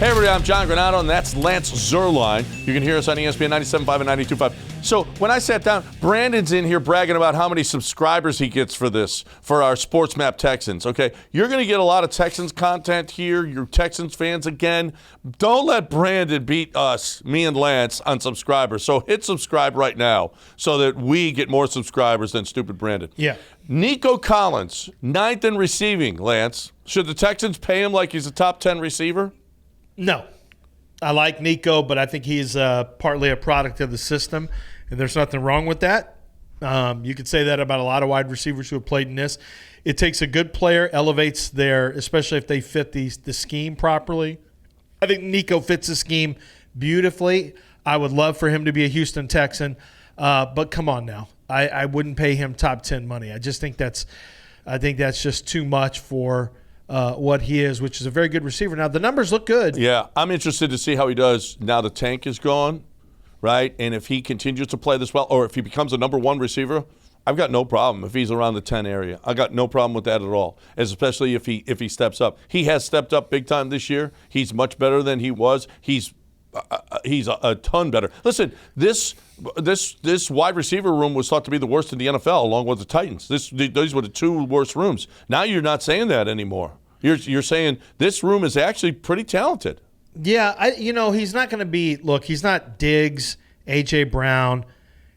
Hey, everybody, I'm John Granado, and that's Lance Zierlein. You can hear us on ESPN 97.5 and 92.5. So when I sat down, Brandon's in here bragging about how many subscribers he gets for our Sports Map Texans, okay? You're going to get a lot of Texans content here. You're Texans fans again. Don't let Brandon beat us, me and Lance, on subscribers. So hit subscribe right now so that we get more subscribers than stupid Brandon. Yeah. Nico Collins, 9th in receiving, Lance. Should the Texans pay him like he's a top 10 receiver? No. I like Nico, but I think he's partly a product of the system, and there's nothing wrong with that. You could say that about a lot of wide receivers who have played in this. It takes a good player, elevates their, especially if they fit the scheme properly. I think Nico fits the scheme beautifully. I would love for him to be a Houston Texan, but come on now. I wouldn't pay him top 10 money. I think that's just too much for what he is, which is a very good receiver. Now, the numbers look good. Yeah, I'm interested to see how he does now the tank is gone, right? And if he continues to play this well, or if he becomes a number one receiver, I've got no problem if he's around the 10 area. I got no problem with that at all, especially if he steps up. He has stepped up big time this year. He's much better than he was. He's a ton better. Listen, this wide receiver room was thought to be the worst in the NFL, along with the Titans. These were the two worst rooms. Now you're not saying that anymore. You're saying this room is actually pretty talented. Yeah, he's not going to be. Look, he's not Diggs, A.J. Brown.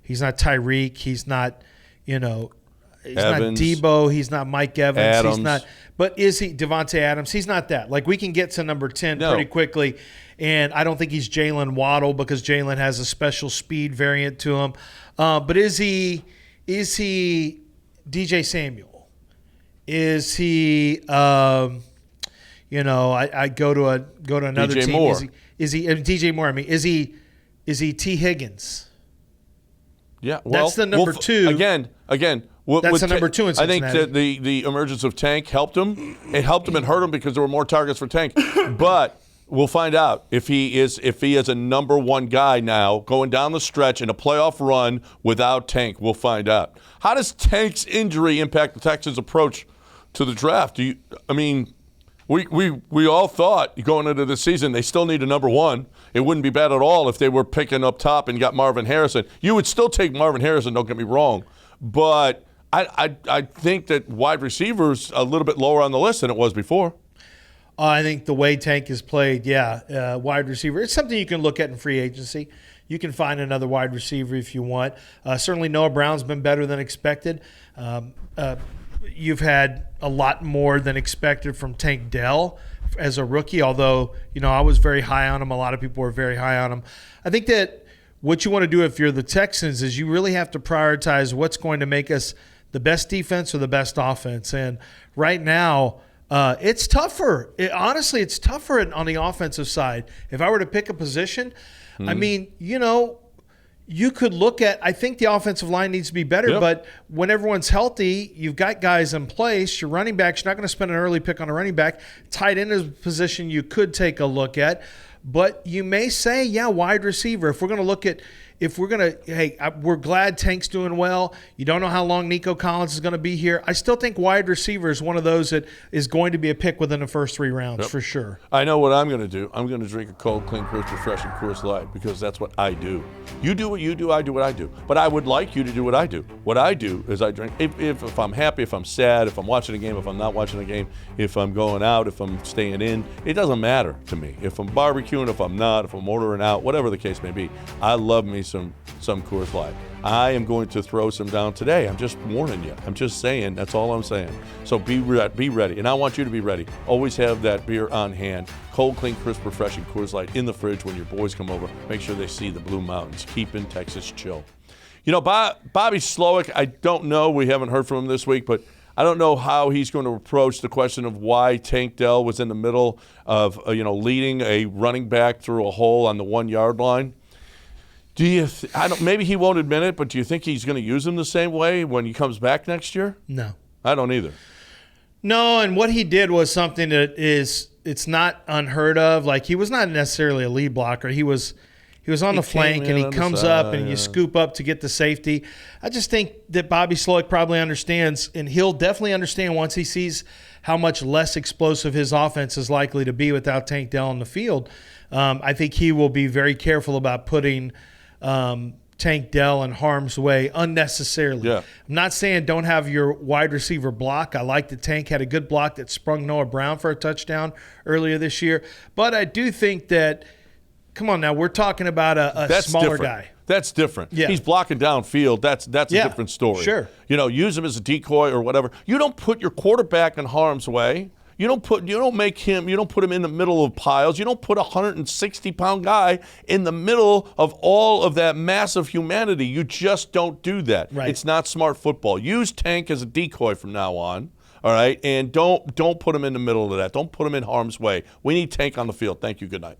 He's not Tyreek. He's not, he's Evans, not Debo. He's not Mike Evans. Adams. He's not. But is he Devontae Adams? He's not that. Like, we can get to number 10 pretty quickly. And I don't think he's Jalen Waddle because Jalen has a special speed variant to him. But is he DJ Samuel? Is he I go to another DJ team. Moore. Is he DJ Moore? I mean, is he T Higgins? Yeah, well, that's the number two. Again. That's the number 2 in Cincinnati. I think that the emergence of Tank helped him. It helped him and hurt him because there were more targets for Tank. But we'll find out if he is a number one guy now going down the stretch in a playoff run without Tank. We'll find out. How does Tank's injury impact the Texans' approach to the draft? We all thought going into the season they still need a number one. It wouldn't be bad at all if they were picking up top and got Marvin Harrison. You would still take Marvin Harrison, don't get me wrong. But I think that wide receiver's a little bit lower on the list than it was before. I think the way Tank has played, wide receiver. It's something you can look at in free agency. You can find another wide receiver if you want. Certainly Noah Brown's been better than expected. You've had a lot more than expected from Tank Dell as a rookie, although, I was very high on him. A lot of people were very high on him. I think that what you want to do if you're the Texans is you really have to prioritize what's going to make us the best defense or the best offense. And right now, it's tougher. Honestly, it's tougher on the offensive side. If I were to pick a position, I mean, you could look at – I think the offensive line needs to be better, but when everyone's healthy, you've got guys in place. Your running backs, you're not going to spend an early pick on a running back. Tight end is a position you could take a look at. But you may say, wide receiver. If we're going to look at – we're glad Tank's doing well. You don't know how long Nico Collins is going to be here. I still think wide receiver is one of those that is going to be a pick within the first 3 rounds for sure. I know what I'm going to do. I'm going to drink a cold, clean, crisp, refreshing Coors Light because that's what I do. You do what you do, I do what I do. But I would like you to do what I do. What I do is I drink. If I'm happy, if I'm sad, if I'm watching a game, if I'm not watching a game, if I'm going out, if I'm staying in, it doesn't matter to me. If I'm barbecuing, if I'm not, if I'm ordering out, whatever the case may be, I love me some Coors Light. I am going to throw some down today. I'm just warning you. I'm just saying. That's all I'm saying. So be ready. And I want you to be ready. Always have that beer on hand. Cold, clean, crisp, refreshing Coors Light in the fridge when your boys come over. Make sure they see the Blue Mountains. Keeping Texas chill. Bobby Slowick, I don't know. We haven't heard from him this week, but I don't know how he's going to approach the question of why Tank Dell was in the middle of, leading a running back through a hole on the 1-yard line. Do you? Maybe he won't admit it, but do you think he's going to use him the same way when he comes back next year? No, I don't either. No, and what he did was something that it's not unheard of. Like, he was not necessarily a lead blocker. He was He was on the flank, and he comes up, and you yeah. scoop up to get the safety. I just think that Bobby Slowick probably understands, and he'll definitely understand once he sees how much less explosive his offense is likely to be without Tank Dell on the field. I think he will be very careful about putting Tank Dell in harm's way unnecessarily. Yeah. I'm not saying don't have your wide receiver block. I like that Tank had a good block that sprung Noah Brown for a touchdown earlier this year. But I do think that, come on now, we're talking about a smaller guy. That's different. Yeah. He's blocking downfield. That's a different story. Sure. Use him as a decoy or whatever. You don't put your quarterback in harm's way. You don't put him in the middle of piles. You don't put a 160-pound guy in the middle of all of that massive humanity. You just don't do that. Right. It's not smart football. Use Tank as a decoy from now on. All right, and don't put him in the middle of that. Don't put him in harm's way. We need Tank on the field. Thank you. Good night.